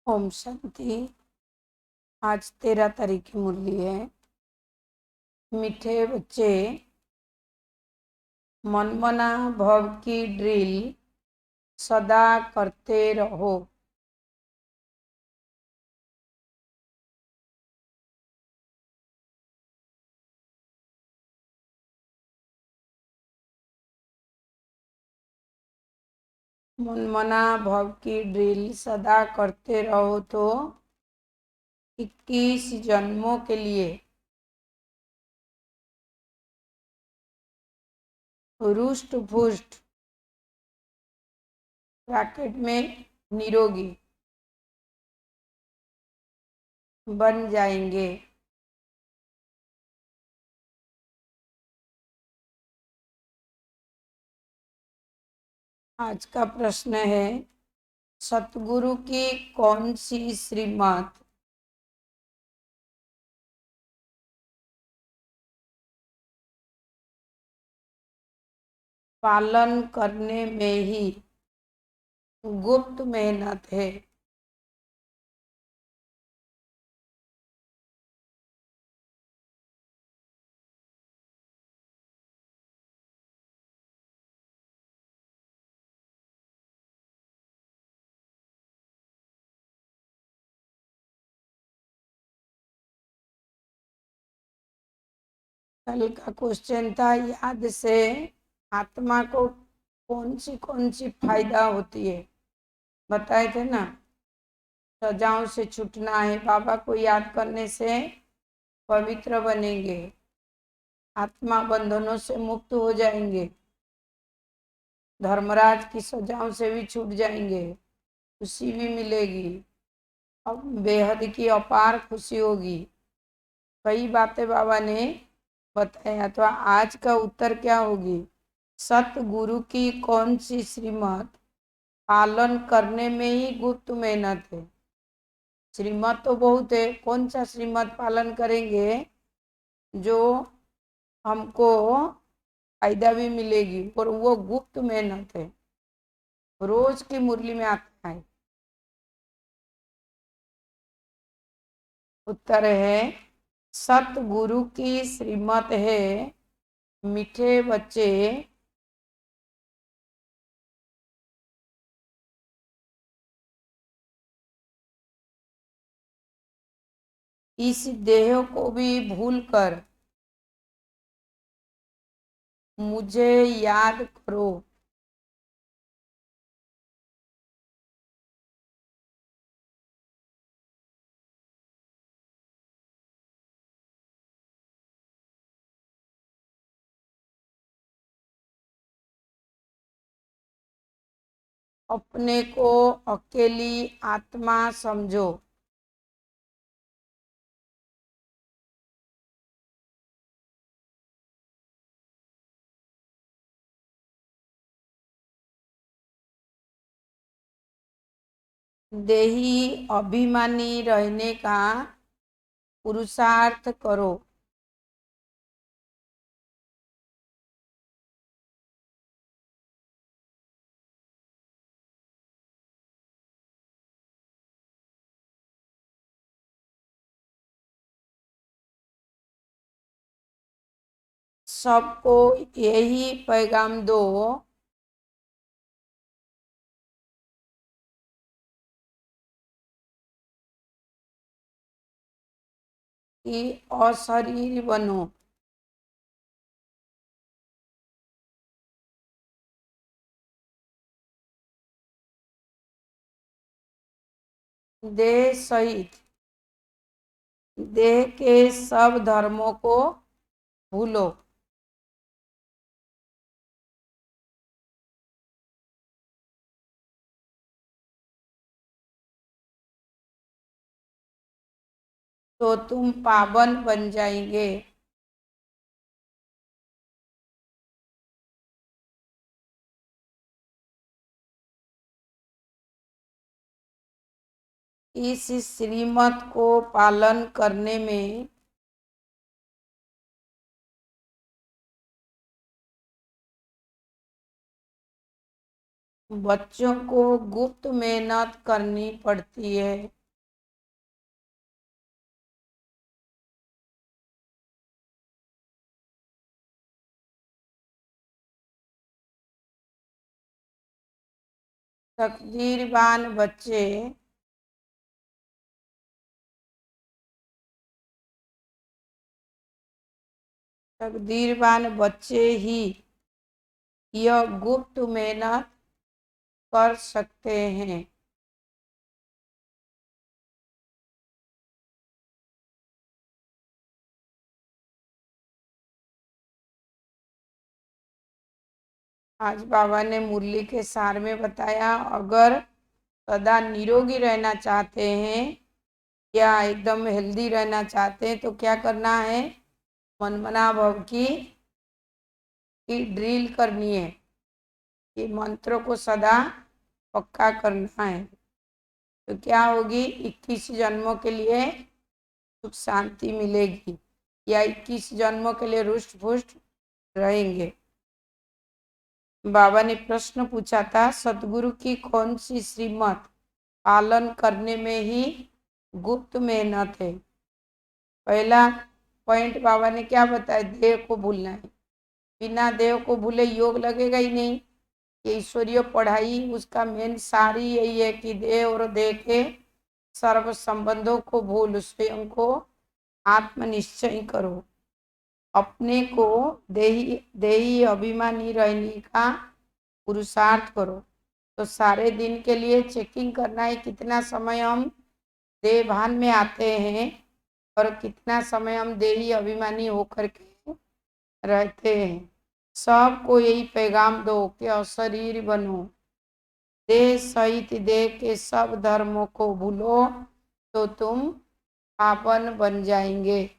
ओम शांति। आज 13 तारीख की मुरली है। मीठे बच्चे, मनमना भव की ड्रिल सदा करते रहो। मनमना भव की ड्रिल सदा करते रहो तो 21 जन्मों के लिए रुष्ट पुष्ट ब्रैकेट में निरोगी बन जाएंगे। आज का प्रश्न है, सतगुरु की कौन सी श्रीमत पालन करने में ही गुप्त मेहनत है। कल का क्वेश्चन था, याद से आत्मा को कौन सी फायदा होती है, बताए थे ना। सजाओं से छूटना है, बाबा को याद करने से पवित्र बनेंगे, आत्मा बंधनों से मुक्त हो जाएंगे, धर्मराज की सजाओं से भी छूट जाएंगे, खुशी भी मिलेगी, अब बेहद की अपार खुशी होगी। कई बातें बाबा ने बताया, तो आज का उत्तर क्या होगी? सतगुरु की कौन सी श्रीमत पालन करने में ही गुप्त मेहनत है। श्रीमत तो बहुत है, कौन सा श्रीमत पालन करेंगे जो हमको फायदा भी मिलेगी, और वो गुप्त मेहनत है, रोज की मुरली में आता है। उत्तर है, सतगुरु की श्रीमत है, मीठे बच्चे इस देह को भी भूलकर मुझे याद करो। अपने को अकेली आत्मा समझो। देही अभिमानी रहने का पुरुषार्थ करो। सबको यही पैगाम दो कि अशरीर बनो। देह सहित देह के सब धर्मों को भूलो। तो तुम पावन बन जाएंगे। इस श्रीमत को पालन करने में बच्चों को गुप्त मेहनत करनी पड़ती है। तकदीरवान बच्चे ही यह गुप्त मेहनत कर सकते हैं। आज बाबा ने मुरली के सार में बताया, अगर सदा निरोगी रहना चाहते हैं या एकदम हेल्दी रहना चाहते हैं तो क्या करना है, मनमना भव की ड्रिल करनी है। ये मंत्रों को सदा पक्का करना है तो क्या होगी, 21 जन्मों के लिए सुख शांति मिलेगी या 21 जन्मों के लिए रुष्ट पुष्ट रहेंगे। बाबा ने प्रश्न पूछा था, सतगुरु की कौन सी श्रीमत पालन करने में ही गुप्त मेहनत है। पहला पॉइंट बाबा ने क्या बताया, देह को भूलना है। बिना देह को भूले योग लगेगा ही नहीं। ये ईश्वरीय पढ़ाई उसका मेन सारी यही है कि देह और देह के सर्व संबंधों को भूल स्वयं को आत्मनिश्चय करो, अपने को देही अभिमानी रहने का पुरुषार्थ करो। तो सारे दिन के लिए चेकिंग करना है, कितना समय हम देह भान में आते हैं और कितना समय हम देही अभिमानी होकर के रहते हैं। सबको यही पैगाम दो कि अशरीर बनो, देह सहित देह के सब धर्मों को भूलो तो तुम पावन बन जाएंगे।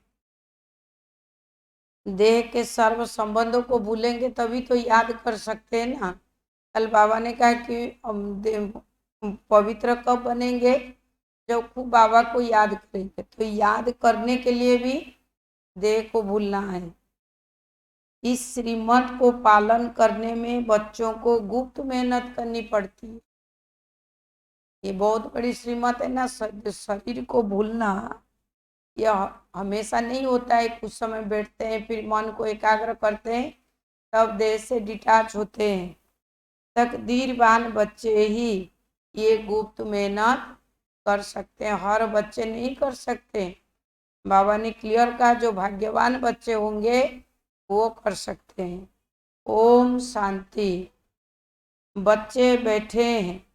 देह के सर्व संबंधों को भूलेंगे तभी तो याद कर सकते हैं ना। कल बाबा ने कहा कि हम पवित्र कब बनेंगे, जब खूब बाबा को याद करेंगे। तो याद करने के लिए भी देह को भूलना है। इस श्रीमत को पालन करने में बच्चों को गुप्त मेहनत करनी पड़ती है। ये बहुत बड़ी श्रीमत है ना, शरीर को भूलना। यह हमेशा नहीं होता है, कुछ समय बैठते हैं फिर मन को एकाग्र करते हैं तब देह से डिटैच होते हैं। तकदीरवान बच्चे ही ये गुप्त मेहनत कर सकते हैं, हर बच्चे नहीं कर सकते। बाबा ने क्लियर कहा, जो भाग्यवान बच्चे होंगे वो कर सकते हैं। ओम शांति। बच्चे बैठे हैं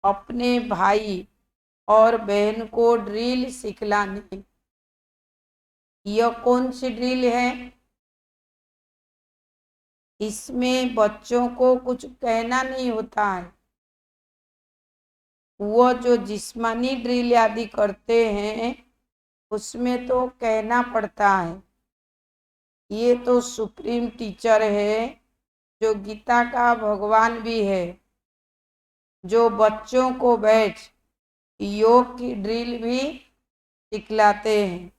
अपने भाई और बहन को ड्रिल सिखलाने। यह कौन सी ड्रिल है, इसमें बच्चों को कुछ कहना नहीं होता है। वो जो जिस्मानी ड्रिल आदि करते हैं उसमें तो कहना पड़ता है। ये तो सुप्रीम टीचर है, जो गीता का भगवान भी है, जो बच्चों को बैठ योग की ड्रिल भी सिखलाते हैं।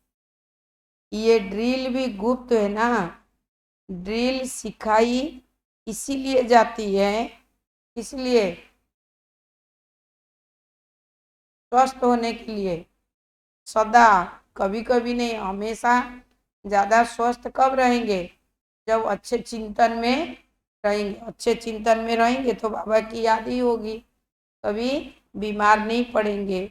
ये ड्रिल भी गुप्त है ना। ड्रिल सिखाई इसीलिए जाती है, इसलिए स्वस्थ होने के लिए, सदा, कभी कभी नहीं, हमेशा। ज़्यादा स्वस्थ कब रहेंगे, जब अच्छे चिंतन में रहेंगे। अच्छे चिंतन में रहेंगे तो बाबा की याद ही होगी, कभी बीमार नहीं पड़ेंगे।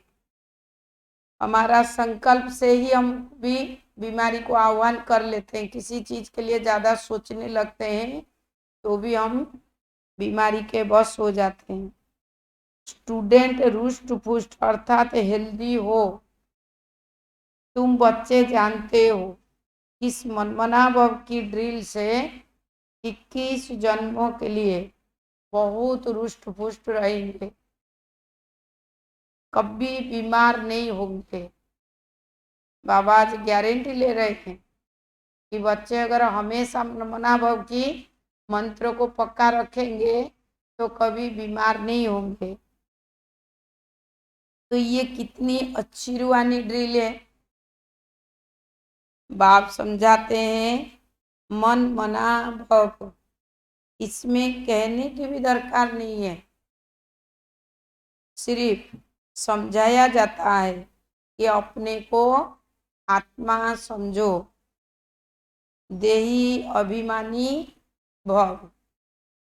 हमारा संकल्प से ही हम भी बीमारी को आह्वान कर लेते हैं। किसी चीज के लिए ज़्यादा सोचने लगते हैं तो भी हम बीमारी के वश हो जाते हैं। स्टूडेंट रुष्ट पुष्ट अर्थात हेल्दी हो। तुम बच्चे जानते हो, इस मनमना भव की ड्रिल से 21 जन्मों के लिए बहुत रुष्ट पुष्ट रहेंगे, कभी बीमार नहीं होंगे। बाबा आज गारंटी ले रहे हैं कि बच्चे अगर हमेशा मनमना भव की मंत्र को पक्का रखेंगे तो कभी बीमार नहीं होंगे। तो ये कितनी अच्छी रूहानी ड्रिल है। बाप समझाते हैं, मन मना भव, इसमें कहने की भी दरकार नहीं है, सिर्फ समझाया जाता है कि अपने को आत्मा समझो, देही अभिमानी भव।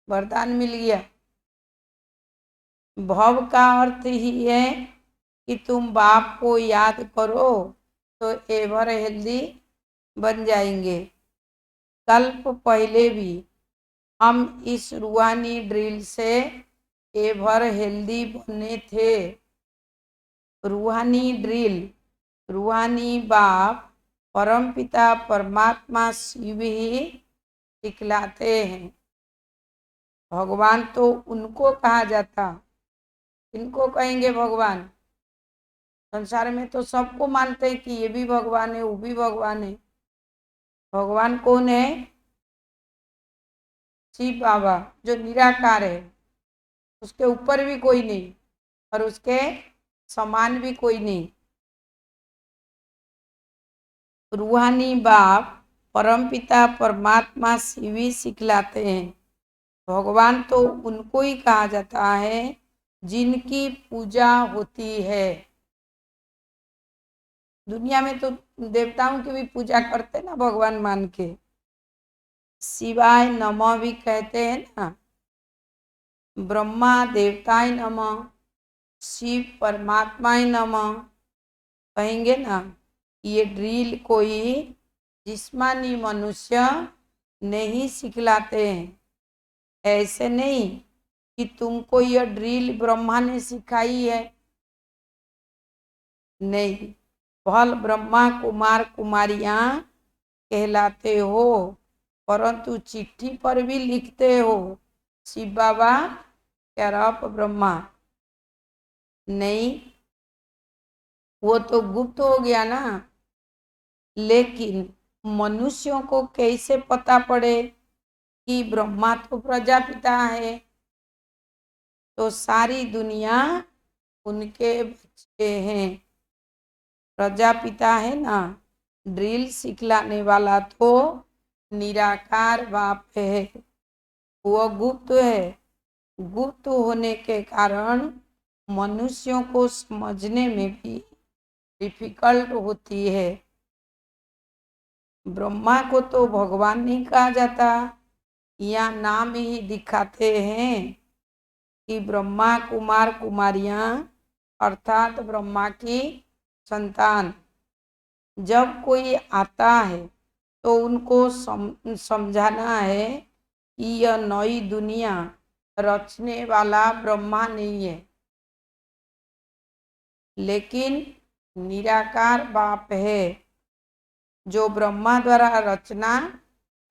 वरदान मिल गया। भव का अर्थ ही है कि तुम बाप को याद करो तो एवर हेल्दी बन जाएंगे। कल्प पहले भी हम इस रूहानी ड्रिल से एवर हेल्दी बने थे। रूहानी ड्रिल, रूहानी बाप, परमपिता परमात्मा शिव ही सिखलाते हैं। भगवान तो उनको कहा जाता, इनको कहेंगे भगवान। संसार में तो सबको मानते हैं कि ये भी भगवान है, वो भी भगवान है। भगवान कौन है? शिव बाबा, जो निराकार है, उसके ऊपर भी कोई नहीं और उसके समान भी कोई नहीं। रूहानी बाप परमपिता परमात्मा शिव ही सिखलाते हैं। भगवान तो उनको ही कहा जाता है जिनकी पूजा होती है। दुनिया में तो देवताओं की भी पूजा करते ना भगवान मान के। शिवाय नमः भी कहते हैं ना, ब्रह्मा देवताय नमः, शिव परमात्माय नमः कहेंगे ना। ये ड्रिल कोई जिस्मानी मनुष्य नहीं सिखलाते हैं। ऐसे नहीं कि तुमको यह ड्रिल ब्रह्मा ने सिखाई है, नहीं। फल ब्रह्मा कुमार कुमारियां कहलाते हो, परंतु चिट्ठी पर भी लिखते हो शिव बाबा कैरप ब्रह्मा। नहीं, वो तो गुप्त हो गया ना। लेकिन मनुष्यों को कैसे पता पड़े कि ब्रह्मा तो प्रजापिता है? तो सारी दुनिया उनके बच्चे हैं। प्रजापिता है ना, ड्रिल सिखलाने वाला तो निराकार बाप है, वो गुप्त है। गुप्त होने के कारण मनुष्यों को समझने में भी डिफिकल्ट होती है। ब्रह्मा को तो भगवान नहीं कहा जाता, यहाँ नाम ही दिखाते हैं कि ब्रह्मा कुमार कुमारियां अर्थात ब्रह्मा की संतान। जब कोई आता है तो उनको समझाना है कि यह नई दुनिया रचने वाला ब्रह्मा नहीं है, लेकिन निराकार बाप है जो ब्रह्मा द्वारा रचना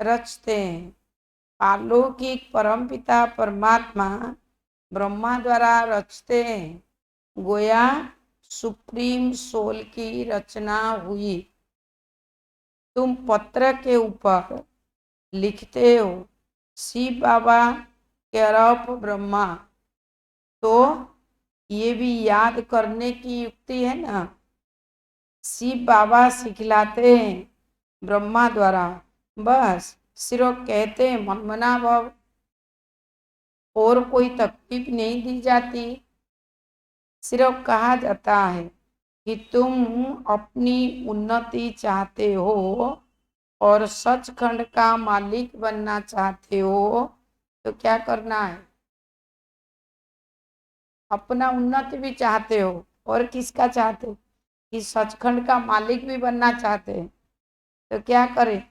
रचते हैं। अलौकिक परमपिता परमात्मा ब्रह्मा द्वारा रचते हैं। गोया सुप्रीम सोल की रचना हुई। तुम पत्र के ऊपर लिखते हो शिव बाबा कैरप ब्रह्मा, तो ये भी याद करने की युक्ति है ना। शिव बाबा सिखलाते हैं ब्रह्मा द्वारा, बस सिर्फ कहते हैं मनमना भव, और कोई तकलीफ नहीं दी जाती। सिर्फ कहा जाता है कि तुम अपनी उन्नति चाहते हो और सचखंड का मालिक बनना चाहते हो, तो क्या करना है? अपना उन्नति भी चाहते हो और किसका चाहते हो? कि सचखंड का मालिक भी बनना चाहते हैं, तो क्या करें?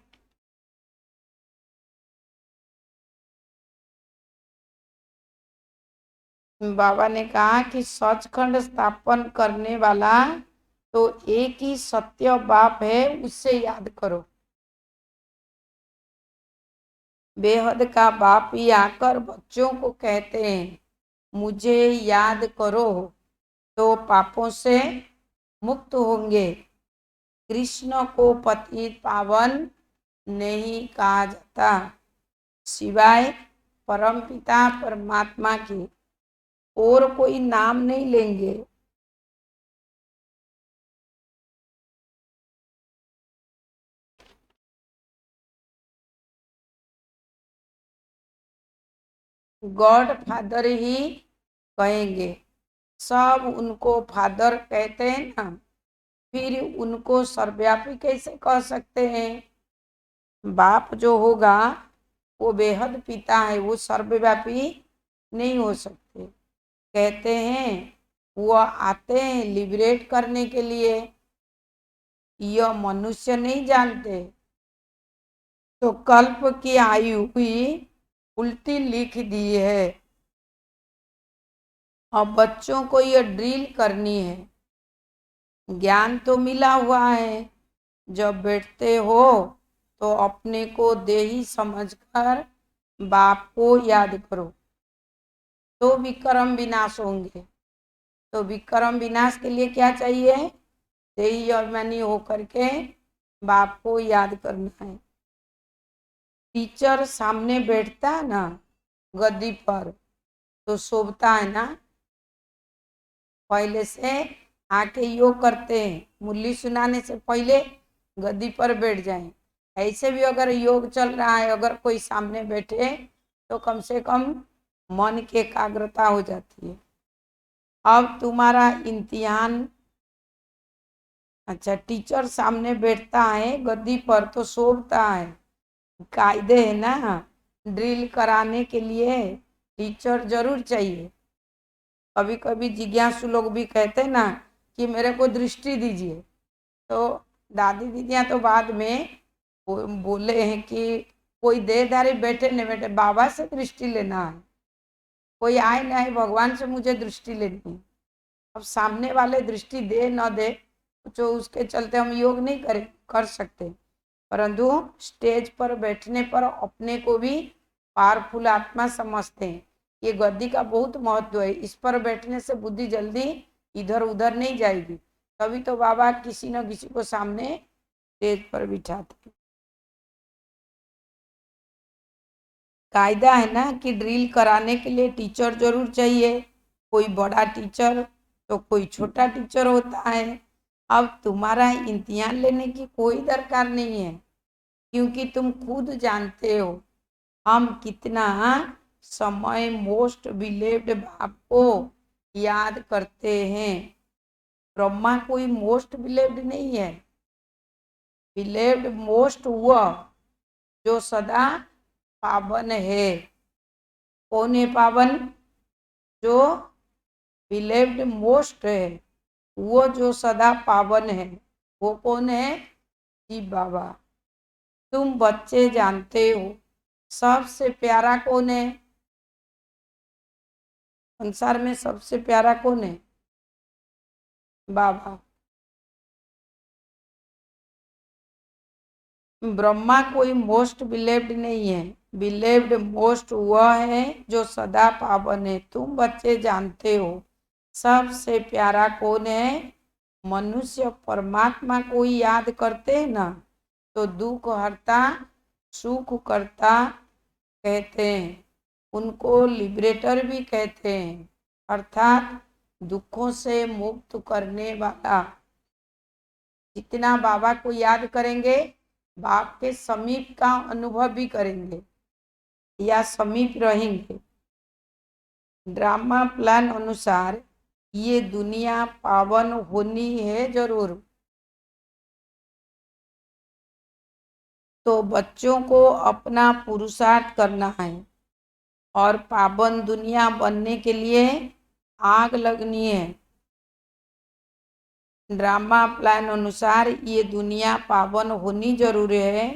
बाबा ने कहा कि सचखंड स्थापन करने वाला तो एक ही सत्य बाप है, उससे याद करो। बेहद का बाप ही आकर बच्चों को कहते हैं मुझे याद करो तो पापों से मुक्त होंगे। कृष्ण को पतित पावन नहीं कहा जाता सिवाय परमपिता परमात्मा के, और कोई नाम नहीं लेंगे। गॉड फादर ही कहेंगे। सब उनको फादर कहते हैं ना, फिर उनको सर्वव्यापी कैसे कह सकते हैं? बाप जो होगा वो बेहद पिता है, वो सर्वव्यापी नहीं हो सकते। कहते हैं वो आते हैं लिबरेट करने के लिए, यह मनुष्य नहीं जानते। तो कल्प की आयु हुई उल्टी लिख दी है। अब बच्चों को यह ड्रिल करनी है। ज्ञान तो मिला हुआ है, जब बैठते हो तो अपने को देही समझकर बाप को याद करो, तो विक्रम विनाश होंगे। तो विक्रम विनाश के लिए क्या चाहिए? देही अभिमानी होकर के बाप को याद करना है। टीचर सामने बैठता है ना गद्दी पर, तो शोभता है ना, पहले से आके योग करते हैं, मुरली सुनाने से पहले गद्दी पर बैठ जाएं। ऐसे भी अगर योग चल रहा है, अगर कोई सामने बैठे तो कम से कम मन की एकाग्रता हो जाती है। अब तुम्हारा इम्तिहान, अच्छा टीचर सामने बैठता है गद्दी पर तो शोभता है, कायदे है ना, ड्रिल कराने के लिए टीचर जरूर चाहिए। कभी कभी जिज्ञासु लोग भी कहते हैं ना कि मेरे को दृष्टि दीजिए, तो दादी दीदियाँ तो बाद में बोले हैं कि कोई देहधारी बैठे न बैठे, बाबा से दृष्टि लेना है, कोई आए ना आए, भगवान से मुझे दृष्टि लेनी है। अब सामने वाले दृष्टि दे न दे, जो उसके चलते हम योग नहीं कर सकते, परंतु स्टेज पर बैठने पर अपने को भी पावरफुल आत्मा समझते हैं। ये गद्दी का बहुत महत्व है, इस पर बैठने से बुद्धि जल्दी इधर उधर नहीं जाएगी। तभी तो बाबा किसी न किसी को सामने स्टेज पर बिठाते हैं। कायदा है ना कि ड्रिल कराने के लिए टीचर जरूर चाहिए, कोई बड़ा टीचर तो कोई छोटा टीचर होता है। अब तुम्हारा इम्तिहान लेने की कोई दरकार नहीं है, क्योंकि तुम खुद जानते हो हम कितना समय मोस्ट बिलीव्ड बाप को याद करते हैं। ब्रह्मा कोई मोस्ट बिलीव्ड नहीं है, बिलीव्ड मोस्ट वह जो सदा पावन है। कौन है पावन? जो बिलीव्ड मोस्ट है, वो जो सदा पावन है, वो कौन है? शिव बाबा। तुम बच्चे जानते हो सबसे प्यारा कौन है? संसार में सबसे प्यारा कौन है? बाबा। ब्रह्मा कोई मोस्ट बिलीव्ड नहीं है, बिलीव्ड मोस्ट वह है जो सदा पावन है। तुम बच्चे जानते हो सबसे प्यारा कौन है? मनुष्य परमात्मा को ही याद करते हैं ना, तो दुख हरता सुख करता कहते हैं, उनको लिबरेटर भी कहते हैं, अर्थात दुखों से मुक्त करने वाला। जितना बाबा को याद करेंगे, बाप के समीप का अनुभव भी करेंगे या समीप रहेंगे। ड्रामा प्लान अनुसार ये दुनिया पावन होनी है जरूर, तो बच्चों को अपना पुरुषार्थ करना है और पावन दुनिया बनने के लिए आग लगनी है। ड्रामा प्लान अनुसार ये दुनिया पावन होनी जरूरी है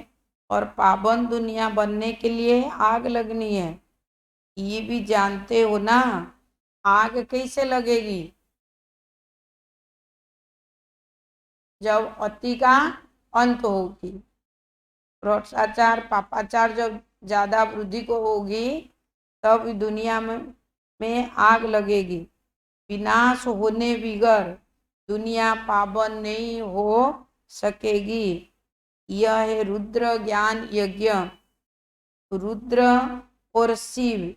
और पावन दुनिया बनने के लिए आग लगनी है। ये भी जानते हो ना, आग कैसे लगेगी? जब अति का अंत होगी, भ्रष्टाचार पापाचार जब ज्यादा वृद्धि को होगी, तब दुनिया में आग लगेगी। विनाश होने बिगर दुनिया पावन नहीं हो सकेगी। यह है रुद्र ज्ञान यज्ञ। रुद्र और शिव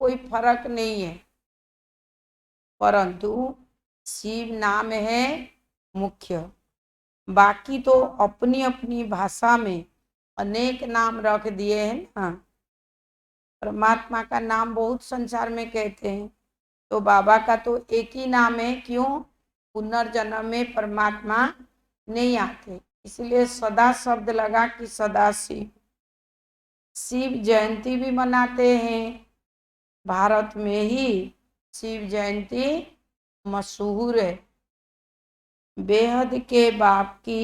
कोई फर्क नहीं है, परंतु शिव नाम है मुख्य। बाकी तो अपनी अपनी भाषा में अनेक नाम रख दिए हैं ना। परमात्मा का नाम बहुत संसार में कहते हैं, तो बाबा का तो एक ही नाम है। क्यों? पुनर्जन्म में परमात्मा नहीं आते, इसलिए सदा शब्द लगा कि सदा शिव। शिव जयंती भी मनाते हैं, भारत में ही शिव जयंती मशहूर है। बेहद के बाप की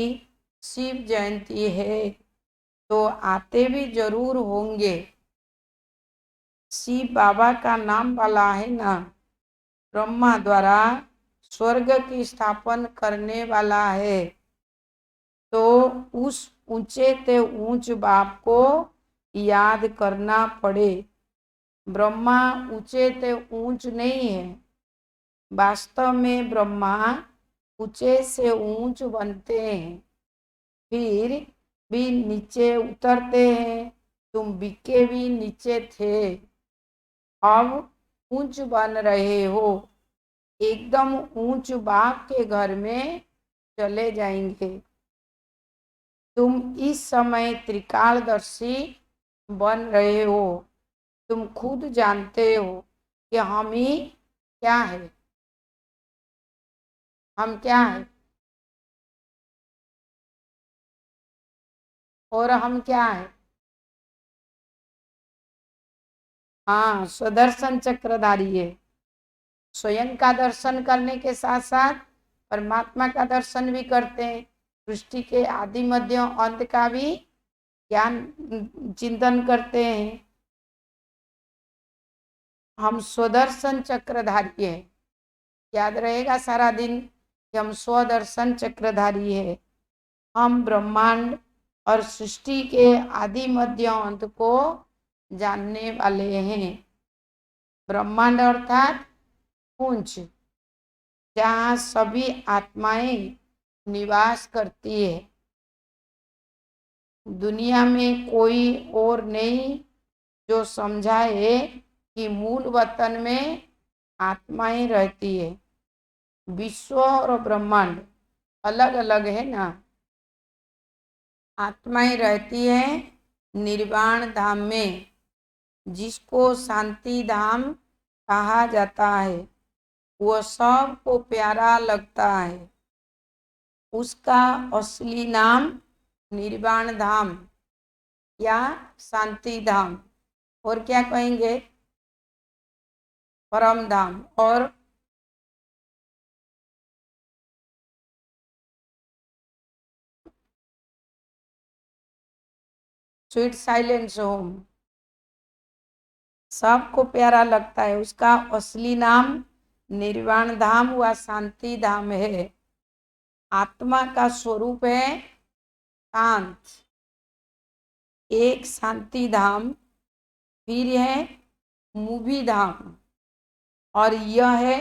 शिव जयंती है तो आते भी जरूर होंगे। शिव बाबा का नाम वाला है ना, ब्रह्मा द्वारा स्वर्ग की स्थापन करने वाला है, तो उस ऊंचे ते ऊंच बाप को याद करना पड़े। ब्रह्मा ऊंचे ते ऊंच नहीं है, वास्तव में ब्रह्मा ऊंचे से ऊंच बनते हैं, फिर भी नीचे उतरते हैं। तुम बीके भी नीचे थे, अब ऊंच बन रहे हो, एकदम ऊंच बाप के घर में चले जाएंगे। तुम इस समय त्रिकालदर्शी बन रहे हो। तुम खुद जानते हो कि हम ही क्या है, हम क्या है और हम क्या है। हाँ, स्वदर्शन चक्रधारी है। स्वयं का दर्शन करने के साथ साथ परमात्मा का दर्शन भी करते हैं। सृष्टि के आदि मध्य अंत का भी ज्ञान चिंतन करते हैं। हम स्वदर्शन चक्रधारी है। याद रहेगा सारा दिन कि हम स्वदर्शन चक्रधारी है। हम ब्रह्मांड और सृष्टि के आदि मध्य अंत को जानने वाले हैं। ब्रह्मांड अर्थात पुंज, जहाँ सभी आत्माएं निवास करती है। दुनिया में कोई और नहीं जो समझाए कि मूल वतन में आत्माएं रहती है। विश्व और ब्रह्मांड अलग अलग है ना। आत्माएं रहती है निर्वाण धाम में, जिसको शांति धाम कहा जाता है। वह सबको प्यारा लगता है। उसका असली नाम निर्वाण धाम या शांति धाम, और क्या कहेंगे, परम धाम और स्वीट साइलेंस होम, सबको प्यारा लगता है। उसका असली नाम निर्वाण धाम व शांति धाम है। आत्मा का स्वरूप है शांत, एक शांति धाम, फिर है मूवी धाम, और यह है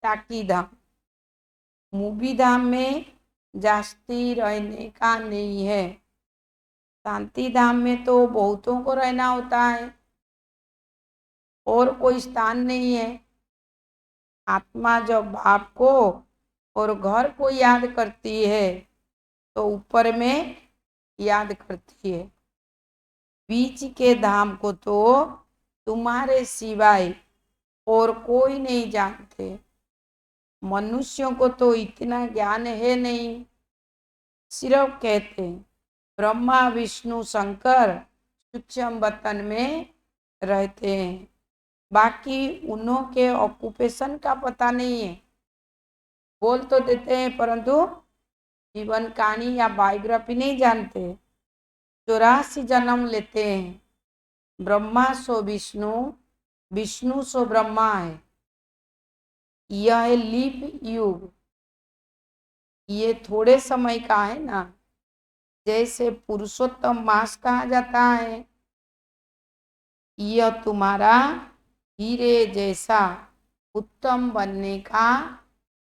टाकी धाम। मूवी धाम में जास्ती रहने का नहीं है। शांति धाम में तो बहुतों को रहना होता है और कोई स्थान नहीं है। आत्मा जब बाप को और घर को याद करती है तो ऊपर में याद करती है। बीच के धाम को तो तुम्हारे सिवाय और कोई नहीं जानते। मनुष्यों को तो इतना ज्ञान है नहीं, सिर्फ कहते हैं ब्रह्मा विष्णु शंकर सूक्ष्म वतन में रहते हैं, बाकी उन्हों के ऑक्यूपेशन का पता नहीं है। बोल तो देते हैं परंतु जीवन कहानी या बायोग्राफी नहीं जानते। 84 जन्म लेते हैं। ब्रह्मा सो विष्णु, विष्णु सो ब्रह्मा है। यह है लीप युग, ये थोड़े समय का है ना। जैसे पुरुषोत्तम मास कहा जाता है, यह तुम्हारा हीरे जैसा उत्तम बनने का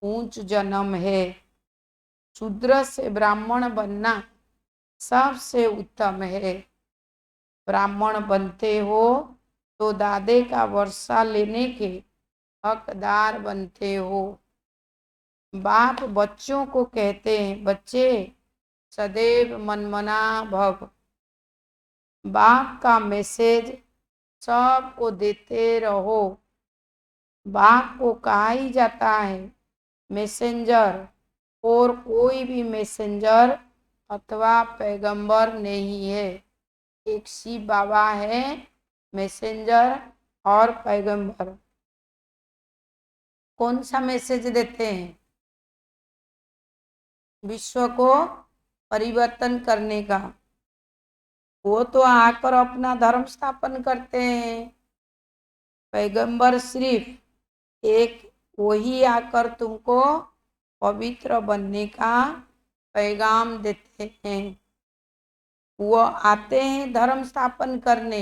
ऊंच जन्म है। शूद्र से ब्राह्मण बनना सबसे उत्तम है। ब्राह्मण बनते हो तो दादे का वर्षा लेने के हकदार बनते हो। बाप बच्चों को कहते हैं, बच्चे सदैव मनमना भव। बाप का मैसेज सबको देते रहो। बाप को कहा ही जाता है मैसेंजर, और कोई भी मैसेंजर अथवा पैगंबर नहीं है। एक शिव बाबा है मैसेंजर और पैगंबर। कौन सा मैसेज देते हैं? विश्व को परिवर्तन करने का। वो तो आकर अपना धर्म स्थापन करते हैं। पैगंबर सिर्फ एक वही आकर तुमको पवित्र बनने का पैगाम देते हैं। वो आते हैं धर्म स्थापन करने,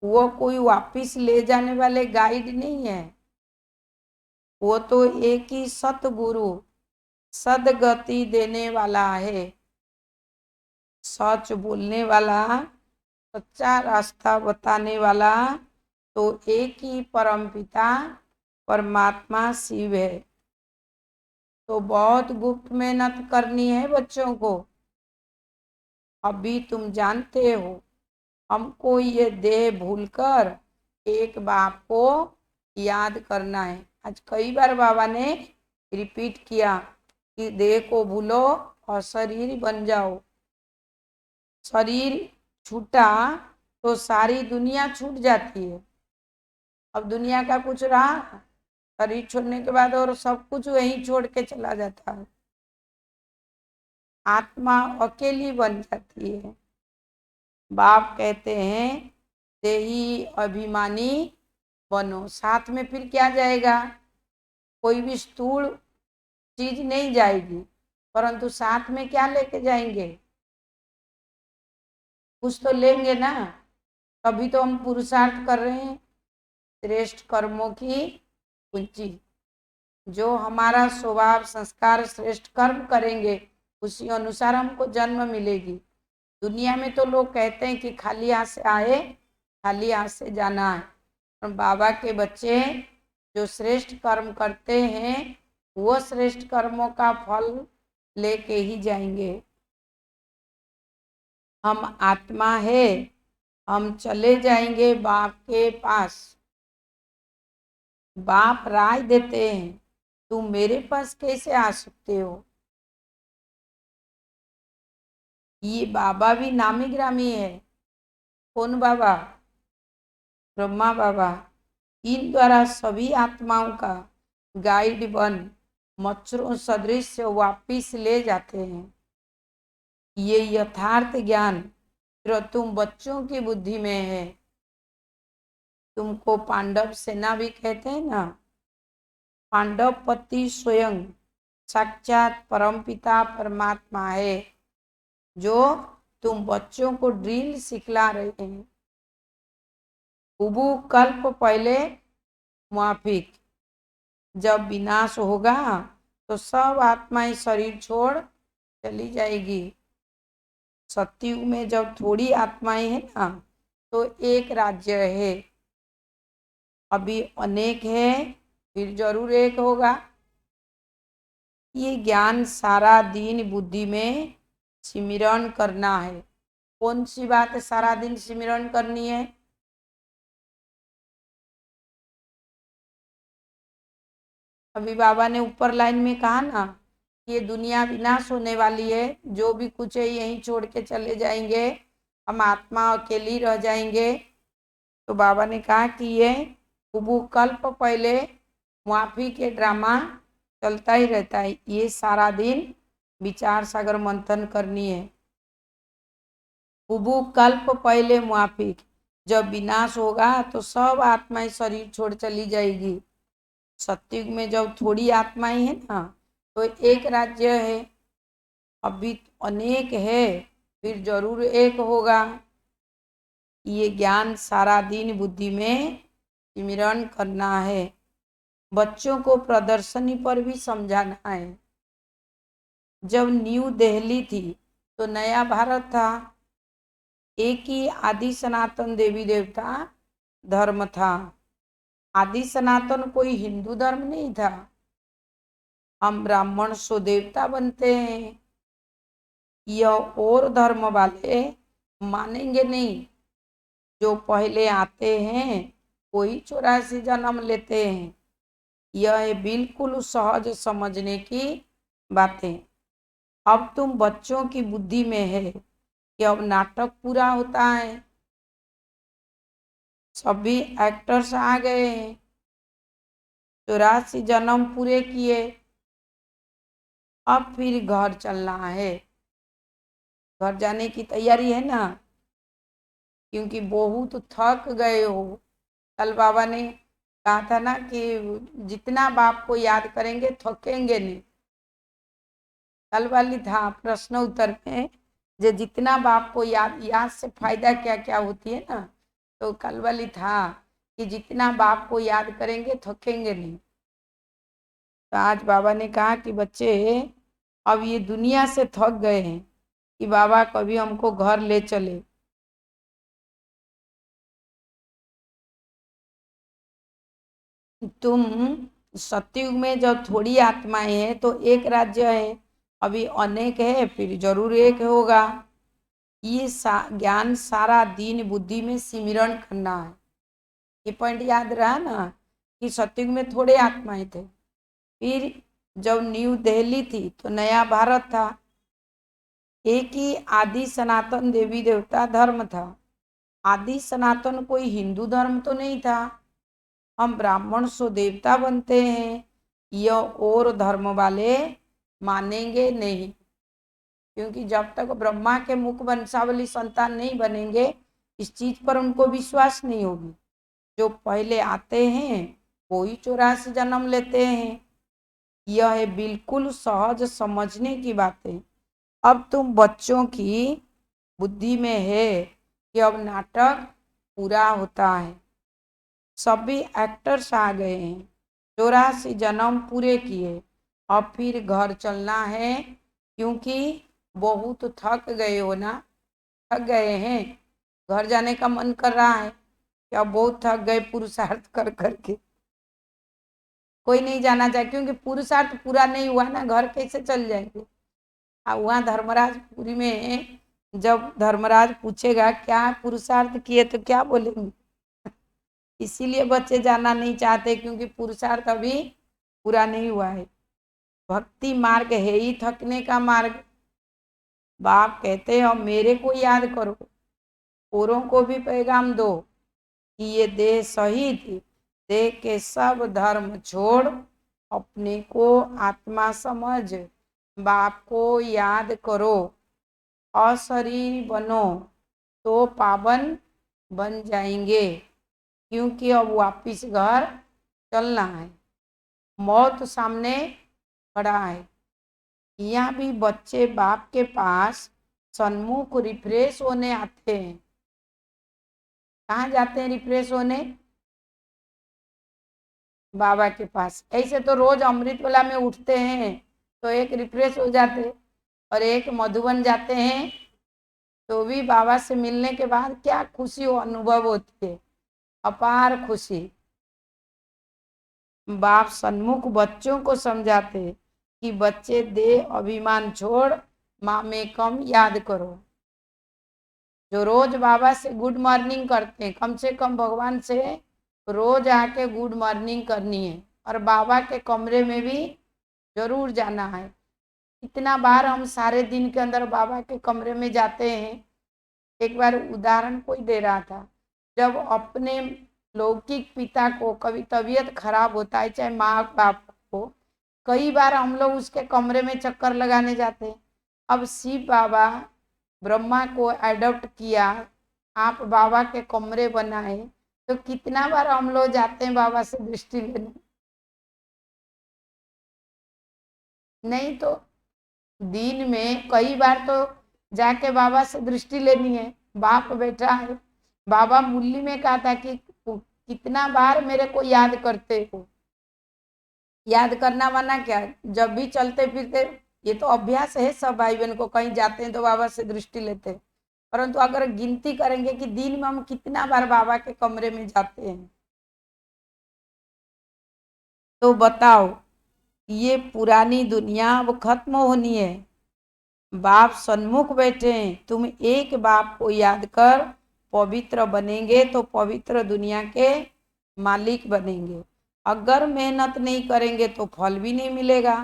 वो कोई वापिस ले जाने वाले गाइड नहीं है। वो तो एक ही सतगुरु, सदगति देने वाला है, सच बोलने वाला, सच्चा रास्ता बताने वाला तो एक ही परमपिता परमात्मा शिव है। तो बहुत गुप्त मेहनत करनी है बच्चों को। अभी तुम जानते हो, हमको ये देह भूलकर एक बाप को याद करना है। आज कई बार बाबा ने रिपीट किया कि देह को भूलो और शरीर बन जाओ। शरीर छूटा तो सारी दुनिया छूट जाती है। अब दुनिया का कुछ रहा? शरीर छोड़ने के बाद और सब कुछ वहीं छोड़ के चला जाता है। आत्मा अकेली बन जाती है। बाप कहते हैं देही अभिमानी बनो। साथ में फिर क्या जाएगा? कोई भी स्थूल चीज नहीं जाएगी, परंतु साथ में क्या लेके जाएंगे? कुछ तो लेंगे ना। तभी तो हम पुरुषार्थ कर रहे हैं। श्रेष्ठ कर्मों की पूंजी, जो हमारा स्वभाव संस्कार श्रेष्ठ कर्म करेंगे उसी अनुसार हमको जन्म मिलेगी। दुनिया में तो लोग कहते हैं कि खाली हाथ से आए खाली हाथ से जाना है, और बाबा के बच्चे जो श्रेष्ठ कर्म करते हैं वो श्रेष्ठ कर्मों का फल लेके ही जाएंगे। हम आत्मा है, हम चले जाएंगे बाप के पास। बाप राय देते हैं, तुम मेरे पास कैसे आ सकते हो? ये बाबा भी नामी ग्रामी है। कौन बाबा? ब्रह्मा बाबा। इन द्वारा सभी आत्माओं का गाइड बन मच्छरों सदृश वापिस ले जाते हैं। ये यथार्थ ज्ञान जो तुम बच्चों की बुद्धि में है। तुमको पांडव सेना भी कहते हैं ना। पांडव पति स्वयं साक्षात परमपिता परमात्मा है, जो तुम बच्चों को ड्रिल सिखला रहे हैं। उबु कल्प पहले मुआफिक, जब विनाश होगा तो सब आत्माएं शरीर छोड़ चली जाएगी। सतयुग में जब थोड़ी आत्माएं हैं ना तो एक राज्य है। अभी अनेक है, फिर जरूर एक होगा। ये ज्ञान सारा दिन बुद्धि में सिमरन करना है। कौन सी बात सारा दिन सिमरन करनी है? अभी बाबा ने ऊपर लाइन में कहा ना, ये दुनिया विनाश होने वाली है, जो भी कुछ है यहीं छोड़ के चले जाएंगे, हम आत्मा अकेली रह जाएंगे। तो बाबा ने कहा कि ये उबु कल्प पहले मुआफी के ड्रामा चलता ही रहता है। ये सारा दिन विचार सागर मंथन करनी है। उबु कल्प पहले मुआफी, जब विनाश होगा तो सब आत्माएं शरीर छोड़ चली जाएगी। सतयुग में जब थोड़ी आत्माएं हैं ना तो एक राज्य है। अभी अनेक है, फिर जरूर एक होगा। ये ज्ञान सारा दिन बुद्धि में सिमरन करना है। बच्चों को प्रदर्शनी पर भी समझाना है। जब न्यू दिल्ली थी तो नया भारत था। एक ही आदि सनातन देवी देवता धर्म था। आदि सनातन कोई हिंदू धर्म नहीं था। हम ब्राह्मण सो देवता बनते हैं। यह और धर्म वाले मानेंगे नहीं। जो पहले आते हैं कोई 84 जन्म लेते हैं। यह बिल्कुल सहज समझने की बातें। अब तुम बच्चों की बुद्धि में है कि अब नाटक पूरा होता है। सभी एक्टर्स आ गए हैं। 84 जन्म पूरे किए, अब फिर घर चलना है। घर जाने की तैयारी है ना, क्योंकि बहुत थक गए हो। कल बाबा ने कहा था ना कि जितना बाप को याद करेंगे थकेंगे नहीं। कल वाली था प्रश्न उत्तर में, जो जितना बाप को याद से फायदा क्या क्या होती है ना, तो कल वाली था कि जितना बाप को याद करेंगे थकेंगे नहीं। तो आज बाबा ने कहा कि बच्चे अब ये दुनिया से थक गए हैं कि बाबा कभी हमको घर ले चले। तुम सतयुग में जब थोड़ी आत्माएं हैं तो एक राज्य है, अभी अनेक है फिर जरूर एक होगा। ये ज्ञान सारा दिन बुद्धि में सिमरण करना है। ये पॉइंट याद रहा ना कि सतयुग में थोड़े आत्माएं थे, फिर जब न्यू दिल्ली थी तो नया भारत था। एक ही आदि सनातन देवी देवता धर्म था। आदि सनातन कोई हिंदू धर्म तो नहीं था। हम ब्राह्मण सो देवता बनते हैं, यह और धर्म वाले मानेंगे नहीं, क्योंकि जब तक ब्रह्मा के मुख वंशावली संतान नहीं बनेंगे इस चीज पर उनको विश्वास नहीं होगी। जो पहले आते हैं वही 84 जन्म लेते हैं। यह बिल्कुल सहज समझने की बात है। अब तुम बच्चों की बुद्धि में है कि अब नाटक पूरा होता है। सभी एक्टर्स आ गए हैं, 84 जन्म पूरे किए, अब फिर घर चलना है, क्योंकि बहुत थक गए हो ना, थक गए हैं। घर जाने का मन कर रहा है क्या? बहुत थक गए पुरुषार्थ कर करके। कोई नहीं जाना चाहे, क्योंकि पुरुषार्थ पूरा नहीं हुआ ना, घर कैसे चल जाएंगे। वहाँ धर्मराजपुरी में जब धर्मराज पूछेगा क्या पुरुषार्थ किए तो क्या बोलेंगे? इसीलिए बच्चे जाना नहीं चाहते, क्योंकि पुरुषार्थ अभी पूरा नहीं हुआ है। भक्ति मार्ग है ही थकने का मार्ग। बाप कहते हैं अब मेरे को याद करो, औरों को भी पैगाम दो कि ये देह सहित देह के सब धर्म छोड़ अपने को आत्मा समझ बाप को याद करो, अशरीर बनो तो पावन बन जाएंगे, क्योंकि अब वापिस घर चलना है। मौत सामने खड़ा है। यहाँ भी बच्चे बाप के पास सन्मुख रिफ्रेश होने आते हैं। कहाँ जाते हैं रिफ्रेश होने? बाबा के पास। ऐसे तो रोज अमृत वाला में उठते हैं तो एक रिफ्रेश हो जाते, और एक मधुबन जाते हैं तो भी बाबा से मिलने के बाद क्या खुशी हो अनुभव होती है, अपार खुशी। बाप सन्मुख बच्चों को समझाते कि बच्चे देह अभिमान छोड़ माँ में कम याद करो। जो रोज बाबा से गुड मॉर्निंग करते हैं, कम से कम भगवान से रोज आके गुड मॉर्निंग करनी है, और बाबा के कमरे में भी जरूर जाना है। इतना बार हम सारे दिन के अंदर बाबा के कमरे में जाते हैं। एक बार उदाहरण कोई दे रहा था, जब अपने लौकिक पिता को कभी तबीयत खराब होता है, चाहे माँ बाप को, कई बार हम लोग उसके कमरे में चक्कर लगाने जाते हैं। अब शिव बाबा ब्रह्मा को एडॉप्ट किया, आप बाबा के कमरे बनाए, तो कितना बार हम लोग जाते हैं बाबा से दृष्टि लेने। नहीं तो दिन में कई बार तो जाके बाबा से दृष्टि लेनी है। बाप बैठा है, बाबा मुरली में कहा था कि कितना बार मेरे को याद करते हो। याद करना माना क्या? जब भी चलते फिरते, ये तो अभ्यास है सब भाई बहन को, कहीं जाते हैं तो बाबा से दृष्टि लेते हैं, परंतु अगर गिनती करेंगे कि दिन में हम कितना बार बाबा के कमरे में जाते हैं, तो बताओ। ये पुरानी दुनिया अब खत्म होनी है। बाप सन्मुख बैठे हैं, तुम एक बाप को याद कर पवित्र बनेंगे तो पवित्र दुनिया के मालिक बनेंगे। अगर मेहनत नहीं करेंगे तो फल भी नहीं मिलेगा,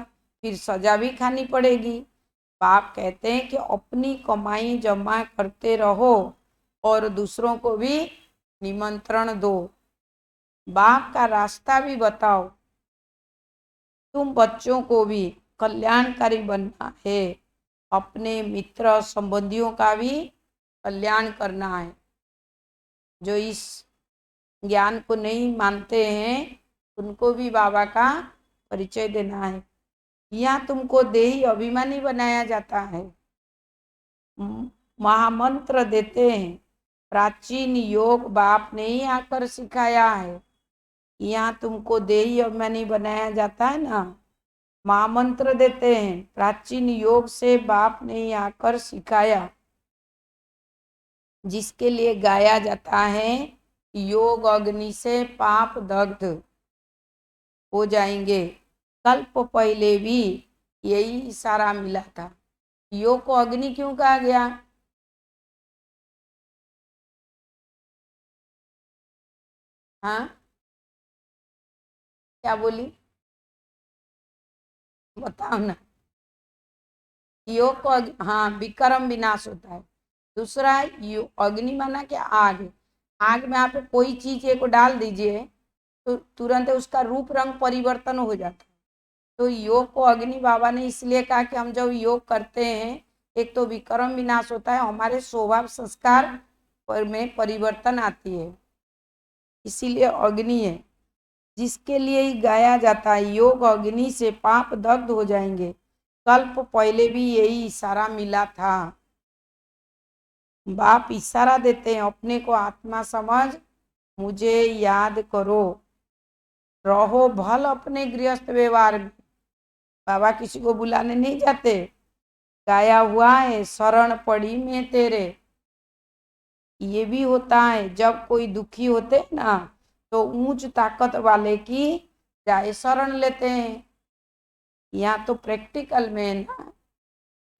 फिर सजा भी खानी पड़ेगी। बाप कहते हैं कि अपनी कमाई जमा करते रहो और दूसरों को भी निमंत्रण दो। बाप का रास्ता भी बताओ। तुम बच्चों को भी कल्याणकारी बनना है, अपने मित्र संबंधियों का भी कल्याण करना है। जो इस ज्ञान को नहीं मानते हैं उनको भी बाबा का परिचय देना है। यहाँ तुमको देही अभिमानी बनाया जाता है। महामंत्र देते हैं, प्राचीन योग बाप ने ही आकर सिखाया है। यहाँ तुमको देही अभिमानी बनाया जाता है ना, महामंत्र देते हैं, प्राचीन योग से बाप ने ही आकर सिखाया, जिसके लिए गाया जाता है योग अग्नि से पाप दग्ध हो जाएंगे। कल्प पहले भी यही इशारा मिला था। योग को अग्नि क्यों कहा गया? हाँ, क्या बोली, बताओ ना। योग को हाँ, विक्रम विनाश होता है। दूसरा अग्नि माना क्या? आग। आग में आप कोई चीज एक डाल दीजिए तो तुरंत उसका रूप रंग परिवर्तन हो जाता है। तो योग को अग्नि बाबा ने इसलिए कहा कि हम जब योग करते हैं, एक तो विक्रम विनाश होता है, हमारे स्वभाव संस्कार पर में परिवर्तन आती है, इसीलिए अग्नि है, जिसके लिए ही गाया जाता है योग अग्नि से पाप दग्ध हो जाएंगे। कल्प पहले भी यही इशारा मिला था। बाप इशारा देते हैं, अपने को आत्मा समझ मुझे याद करो, रहो भल अपने गृहस्थ व्यवहार में। बाबा किसी को बुलाने नहीं जाते, गाया हुआ है शरण पड़ी में तेरे। ये भी होता है जब कोई दुखी होते हैं ना, तो ऊंच ताकत वाले की जाए शरण लेते हैं। यहाँ तो प्रैक्टिकल में ना,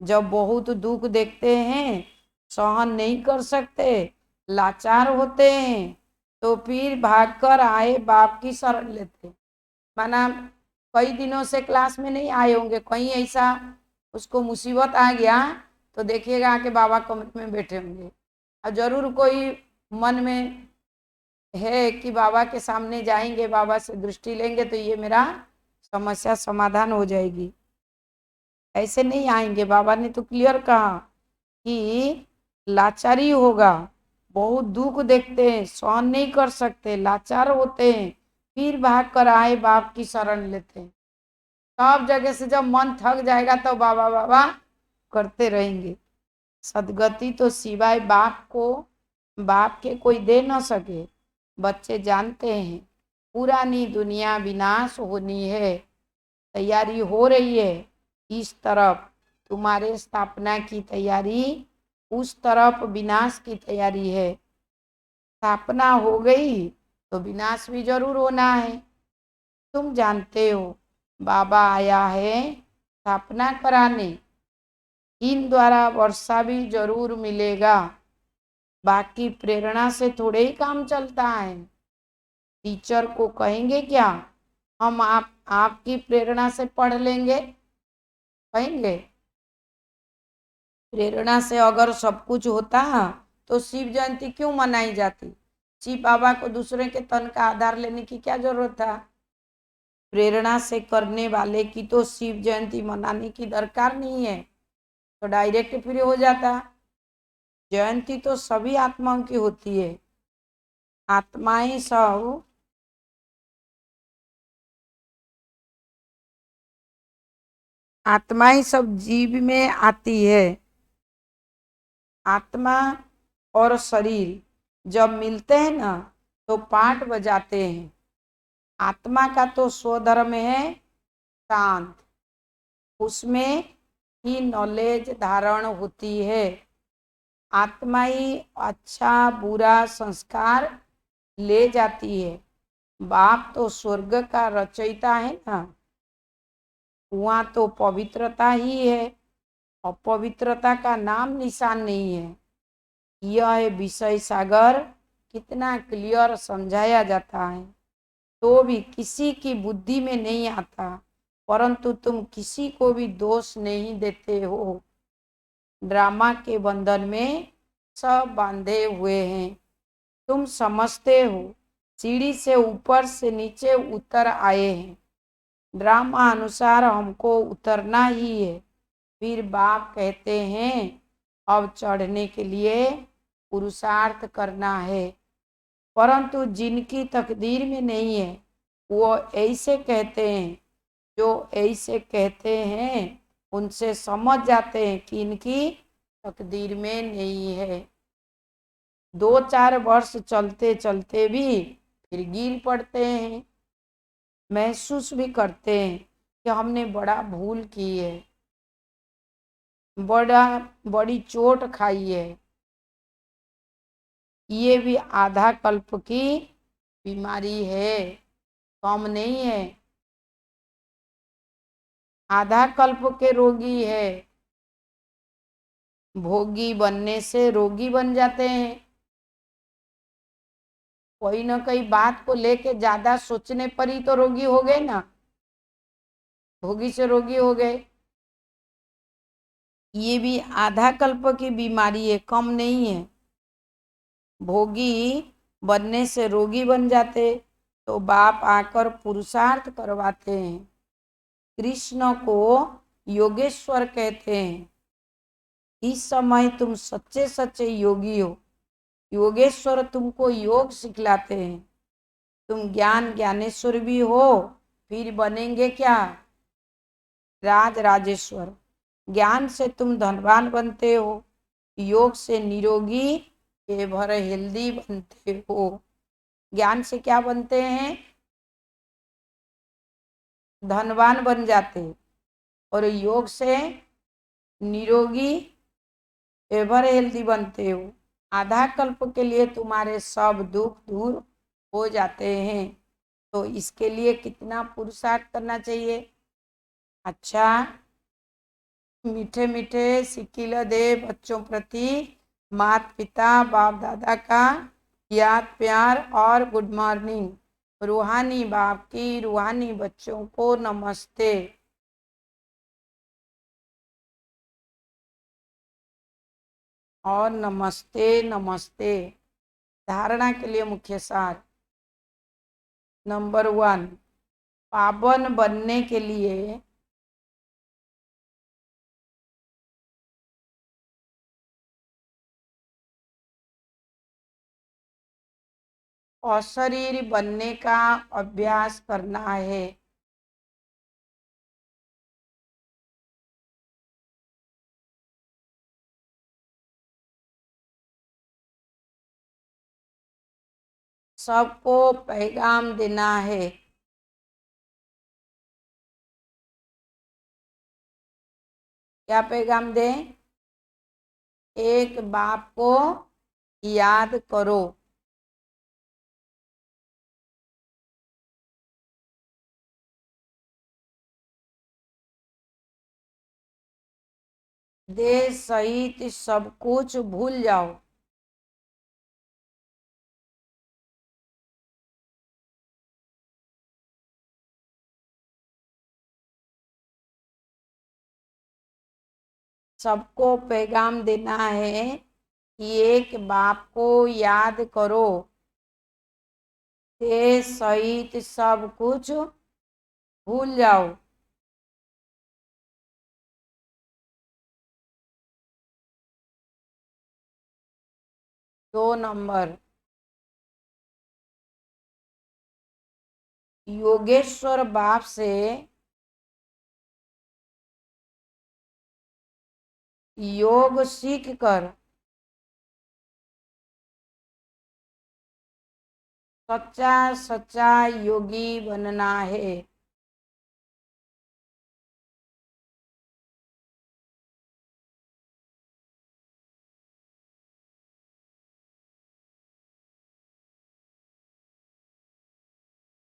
जब बहुत दुख देखते हैं, सहन नहीं कर सकते, लाचार होते हैं, तो फिर भागकर आए बाप की शरण लेते। माना कई दिनों से क्लास में नहीं आए होंगे, कहीं ऐसा उसको मुसीबत आ गया तो देखिएगा आके बाबा कमरे में बैठे होंगे। और जरूर कोई मन में है कि बाबा के सामने जाएंगे, बाबा से दृष्टि लेंगे तो ये मेरा समस्या समाधान हो जाएगी। ऐसे नहीं आएंगे। बाबा ने तो क्लियर कहा कि लाचारी होगा, बहुत दुख देखते हैं, सहन नहीं कर सकते, लाचार होते हैं, फिर भाग कर आए बाप की शरण लेते हैं। सब जगह से जब मन थक जाएगा तो बाबा बाबा करते रहेंगे। सदगति तो सिवाय बाप के कोई दे न सके। बच्चे जानते हैं पुरानी दुनिया विनाश होनी है, तैयारी हो रही है, इस तरफ तुम्हारे स्थापना की तैयारी, उस तरफ विनाश की तैयारी है। स्थापना हो गई तो विनाश भी जरूर होना है। तुम जानते हो बाबा आया है स्थापना कराने, इन द्वारा वर्षा भी जरूर मिलेगा। बाकी प्रेरणा से थोड़े ही काम चलता है। टीचर को कहेंगे क्या हम आपकी प्रेरणा से पढ़ लेंगे? कहेंगे? प्रेरणा से अगर सब कुछ होता तो शिव जयंती क्यों मनाई जाती? शिव बाबा को दूसरे के तन का आधार लेने की क्या जरूरत था? प्रेरणा से करने वाले की तो शिव जयंती मनाने की दरकार नहीं है, तो डायरेक्ट फ्री हो जाता। जयंती तो सभी आत्माओं की होती है। आत्माएं सब जीव में आती है। आत्मा और शरीर जब मिलते हैं ना तो पाठ बजाते हैं। आत्मा का तो स्वधर्म है शांत, उसमें ही नॉलेज धारण होती है। आत्मा ही अच्छा बुरा संस्कार ले जाती है। बाप तो स्वर्ग का रचयिता है ना, वहाँ तो पवित्रता ही है, अपवित्रता का नाम निशान नहीं है। यह है विषय सागर, कितना क्लियर समझाया जाता है तो भी किसी की बुद्धि में नहीं आता। परंतु तुम किसी को भी दोष नहीं देते हो। ड्रामा के बंधन में सब बांधे हुए हैं। तुम समझते हो सीढ़ी से ऊपर से नीचे उतर आए हैं, ड्रामा अनुसार हमको उतरना ही है। फिर बाप कहते हैं अब चढ़ने के लिए पुरुषार्थ करना है। परंतु जिनकी तकदीर में नहीं है वो ऐसे कहते हैं, जो ऐसे कहते हैं उनसे समझ जाते हैं कि इनकी तकदीर में नहीं है। 2-4 वर्ष चलते चलते भी फिर गिर पड़ते हैं, महसूस भी करते हैं कि हमने बड़ा भूल की है, बड़ी चोट खाई है। ये भी आधा कल्प की बीमारी है, कम नहीं है। आधा कल्प के रोगी है, भोगी बनने से रोगी बन जाते हैं। कोई ना कोई बात को लेके ज्यादा सोचने पर ही तो रोगी हो गए ना, भोगी से रोगी हो गए। ये भी आधा कल्प की बीमारी है, कम नहीं है। भोगी बनने से रोगी बन जाते तो बाप आकर पुरुषार्थ करवाते हैं। कृष्ण को योगेश्वर कहते हैं। इस समय तुम सच्चे सच्चे योगी हो, योगेश्वर तुमको योग सिखलाते हैं। तुम ज्ञान ज्ञानेश्वर भी हो, फिर बनेंगे क्या? राज राजेश्वर। ज्ञान से तुम धनवान बनते हो, योग से निरोगी एवर हेल्दी बनते हो। ज्ञान से क्या बनते हैं? धनवान बन जाते, और योग से निरोगी एवर हेल्दी बनते हो। आधा कल्प के लिए तुम्हारे सब दुख दूर हो जाते हैं। तो इसके लिए कितना पुरुषार्थ करना चाहिए? अच्छा, मीठे मीठे सिक्किल दे बच्चों प्रति माता पिता बाप दादा का याद प्यार और गुड मॉर्निंग। रूहानी बाप की रूहानी बच्चों को नमस्ते। और नमस्ते नमस्ते। धारणा के लिए मुख्य सार। नंबर 1, पावन बनने के लिए अशरीर बनने का अभ्यास करना है। सबको पैगाम देना है। क्या पैगाम दें? एक बाप को याद करो। देह सहित सब कुछ भूल जाओ। सबको पैगाम देना है कि एक बाप को याद करो। देह सहित सब कुछ भूल जाओ। 2 नंबर, योगेश्वर बाप से योग सीख कर सच्चा सच्चा योगी बनना है।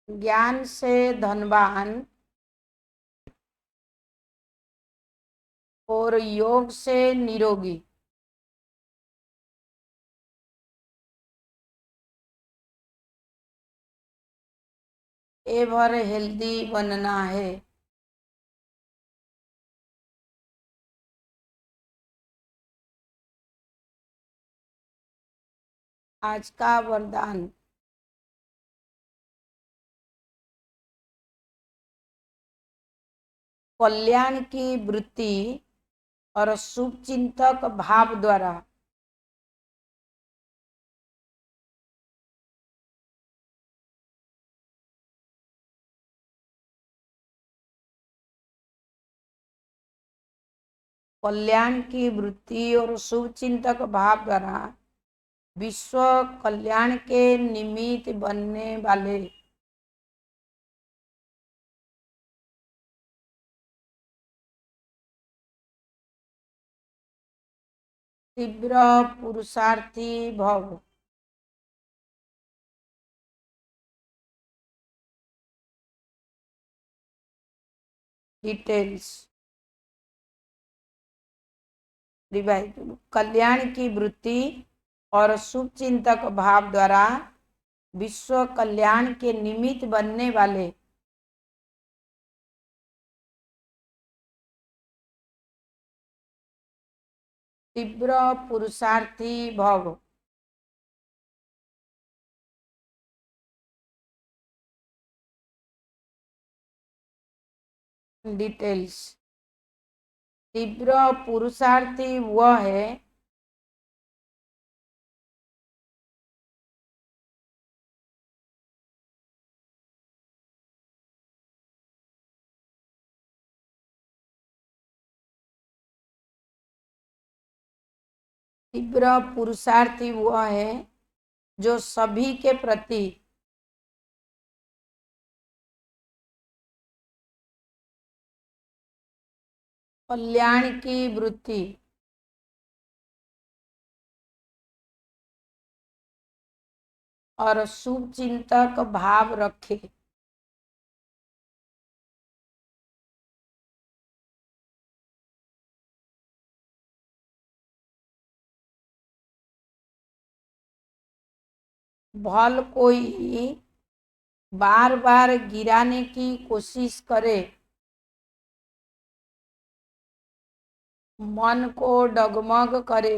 ज्ञान से धनवान और योग से निरोगी। एवर हेल्दी बनना है। आज का वरदान। कल्याण की वृत्ति और शुभ चिंतक भाव द्वारा कल्याण की वृत्ति और शुभ चिंतक भाव द्वारा विश्व कल्याण के निमित्त बनने वाले तीव्र पुरुषार्थी भव। Details revise. कल्याण की वृत्ति और शुभ चिंतक भाव द्वारा विश्व कल्याण के निमित्त बनने वाले तीव्र पुरुषार्थी भव। डिटेल्स। तीव्र पुरुषार्थी वह है तीव्र पुरुषार्थी वह है जो सभी के प्रति कल्याण की वृत्ति और शुभ चिंतक भाव रखे। भल कोई बार बार गिराने की कोशिश करे, मन को डगमग करे,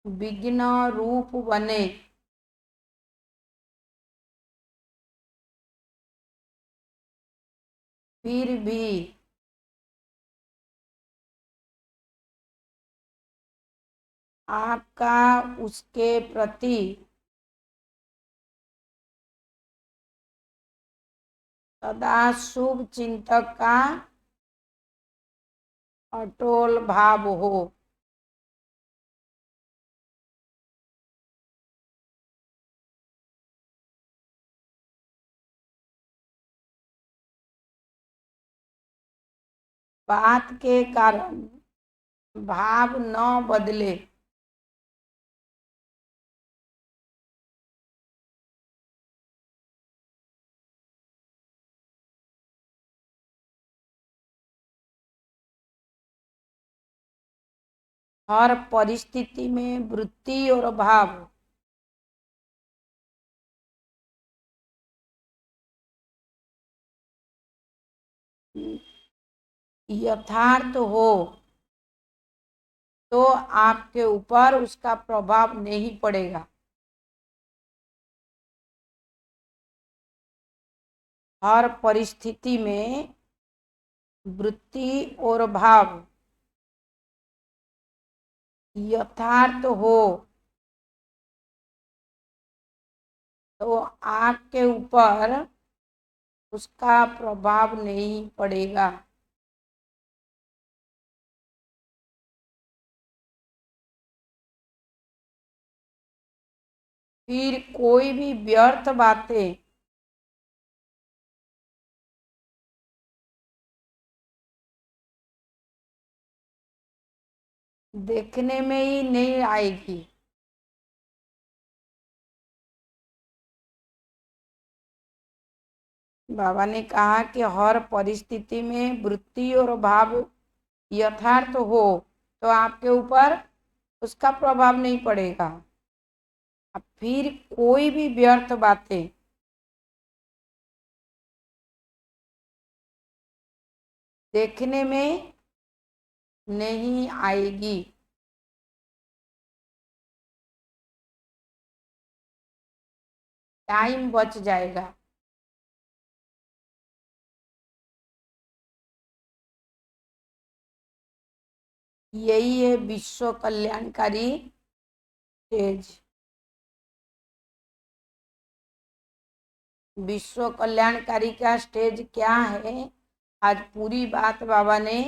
विघ्न रूप बने, फिर भी आपका उसके प्रति सदा शुभ चिंतक का अटोल भाव हो। बात के कारण भाव न बदले, हर परिस्थिति में वृत्ति और भाव यथार्थ हो तो आपके ऊपर उसका प्रभाव नहीं पड़ेगा। हर परिस्थिति में वृत्ति और भाव यथार्थ हो तो आपके ऊपर उसका प्रभाव नहीं पड़ेगा। फिर कोई भी व्यर्थ बातें देखने में ही नहीं आएगी। बाबा ने कहा कि हर परिस्थिति में वृत्ति और भाव यथार्थ हो तो आपके ऊपर उसका प्रभाव नहीं पड़ेगा। अब फिर कोई भी व्यर्थ बातें देखने में नहीं आएगी। टाइम बच जाएगा। यही है विश्व कल्याणकारी स्टेज। विश्व कल्याणकारी का स्टेज क्या है, आज पूरी बात बाबा ने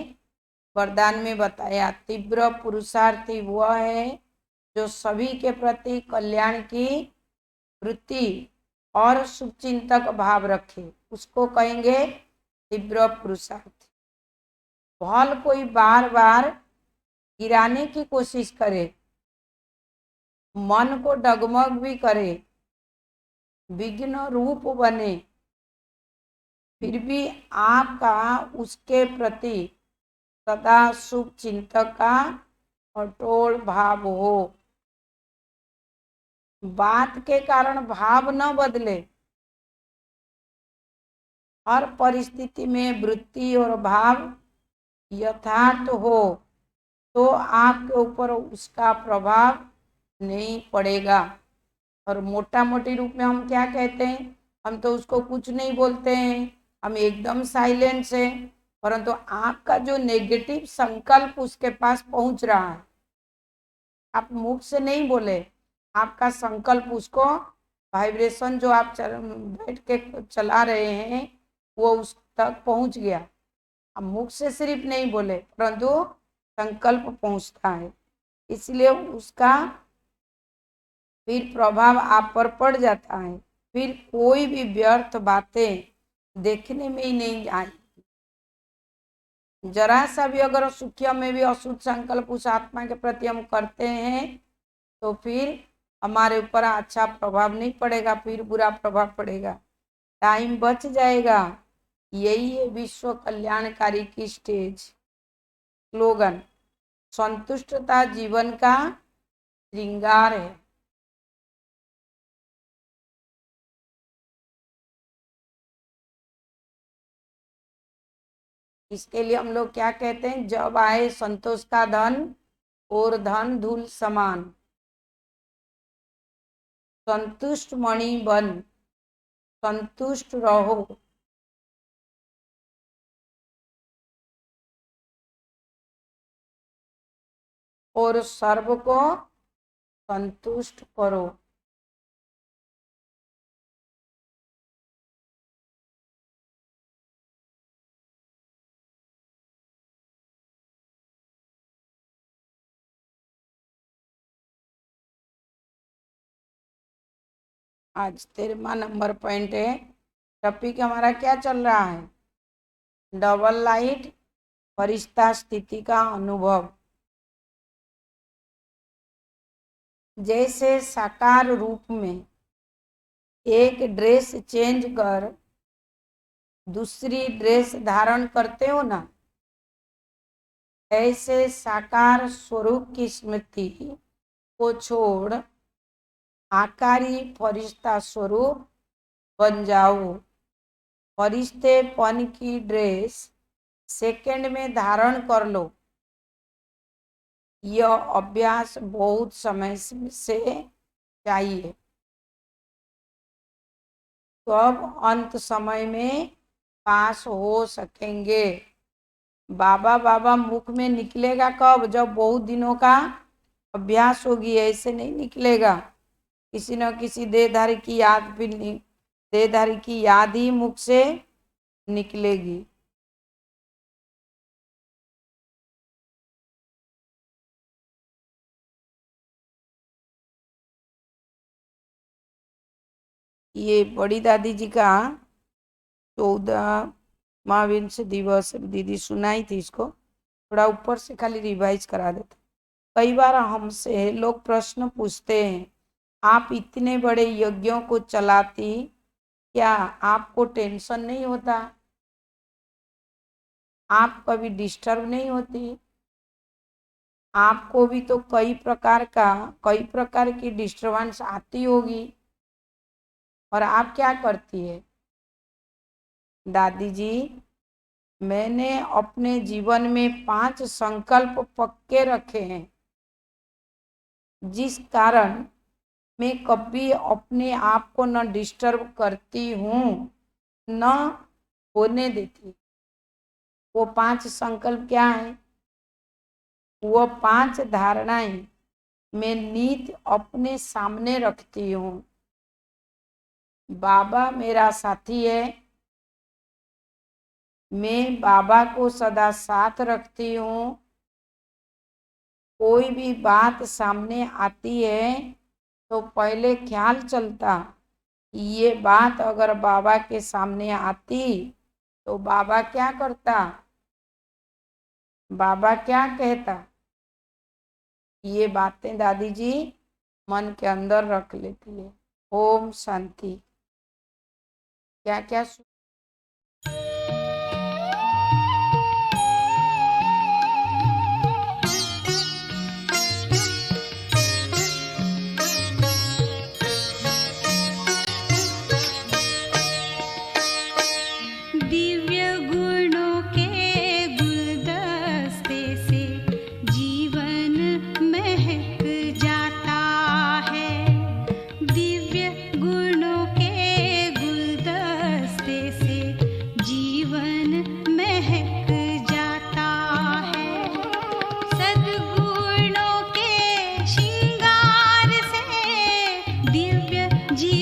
वरदान में बताया। तीव्र पुरुषार्थी वह है जो सभी के प्रति कल्याण की वृत्ति और शुभचिंतक भाव रखे, उसको कहेंगे तीव्र पुरुषार्थी। फल कोई बार बार गिराने की कोशिश करे, मन को डगमग भी करे, विघ्न रूप बने, फिर भी आपका उसके प्रति सदा शुभ चिंतक का अटोल भाव हो। बात के कारण भाव न बदले, हर परिस्थिति में वृत्ति और भाव यथार्थ हो तो आपके ऊपर उसका प्रभाव नहीं पड़ेगा। और मोटा मोटी रूप में हम क्या कहते हैं, हम तो उसको कुछ नहीं बोलते हैं, हम एकदम साइलेंस है, परंतु आपका जो नेगेटिव संकल्प उसके पास पहुंच रहा है, आप मुख से नहीं बोले, आपका संकल्प उसको वाइब्रेशन जो आप बैठ के चला रहे हैं वो उस तक पहुंच गया। आप मुख से सिर्फ नहीं बोले परंतु संकल्प पहुंचता है, इसलिए उसका फिर प्रभाव आप पर पड़ जाता है। फिर कोई भी व्यर्थ बातें देखने में ही नहीं आई। जरा सा भी अगर सुख्य में भी अशुद्ध संकल्प उस आत्मा के प्रति हम करते हैं तो फिर हमारे ऊपर अच्छा प्रभाव नहीं पड़ेगा, फिर बुरा प्रभाव पड़ेगा, टाइम बच जाएगा। यही है विश्व कल्याणकारी की स्टेज। स्लोगन, संतुष्टता जीवन का श्रृंगार है। इसके लिए हम लोग क्या कहते हैं, जब आए संतोष का धन और धन धूल समान, संतुष्ट मणि बन संतुष्ट रहो। और सर्व को संतुष्ट करो। आज 13वां नंबर पॉइंट है। टॉपिक हमारा क्या चल रहा है, डबल लाइट फरिश्ता स्थिति का अनुभव। जैसे साकार रूप में एक ड्रेस चेंज कर दूसरी ड्रेस धारण करते हो ना, ऐसे साकार स्वरूप की स्मृति को छोड़ आकारी फरिश्ता स्वरूप बन जाओ। फरिश्तेपन की ड्रेस सेकंड में धारण कर लो। यह अभ्यास बहुत समय से चाहिए, तो अब अंत समय में पास हो सकेंगे। बाबा बाबा मुख में निकलेगा कब, जब बहुत दिनों का अभ्यास होगी, ऐसे नहीं निकलेगा। किसी न किसी देहधारी की याद भी नहीं, देहधारी की याद ही मुख से निकलेगी। ये बड़ी दादी जी का 14वां विंश दिवस दीदी सुनाई थी, इसको थोड़ा ऊपर से खाली रिवाइज करा देते। कई बार हमसे लोग प्रश्न पूछते हैं, आप इतने बड़े यज्ञों को चलाती, क्या आपको टेंशन नहीं होता, आप कभी डिस्टर्ब नहीं होती? आपको भी तो कई प्रकार की डिस्टर्बेंस आती होगी, और आप क्या करती है? दादी जी, मैंने अपने जीवन में 5 संकल्प पक्के रखे हैं, जिस कारण मैं कभी अपने आप को न डिस्टर्ब करती हूँ न होने देती। वो 5 संकल्प क्या है? वो 5 धारणाएं मैं नित्य अपने सामने रखती हूँ। बाबा मेरा साथी है, मैं बाबा को सदा साथ रखती हूँ। कोई भी बात सामने आती है तो पहले ख्याल चलता, ये बात अगर बाबा के सामने आती तो बाबा क्या करता, बाबा क्या कहता। ये बातें दादी जी मन के अंदर रख लेती है। ओम शांति। क्या क्या जी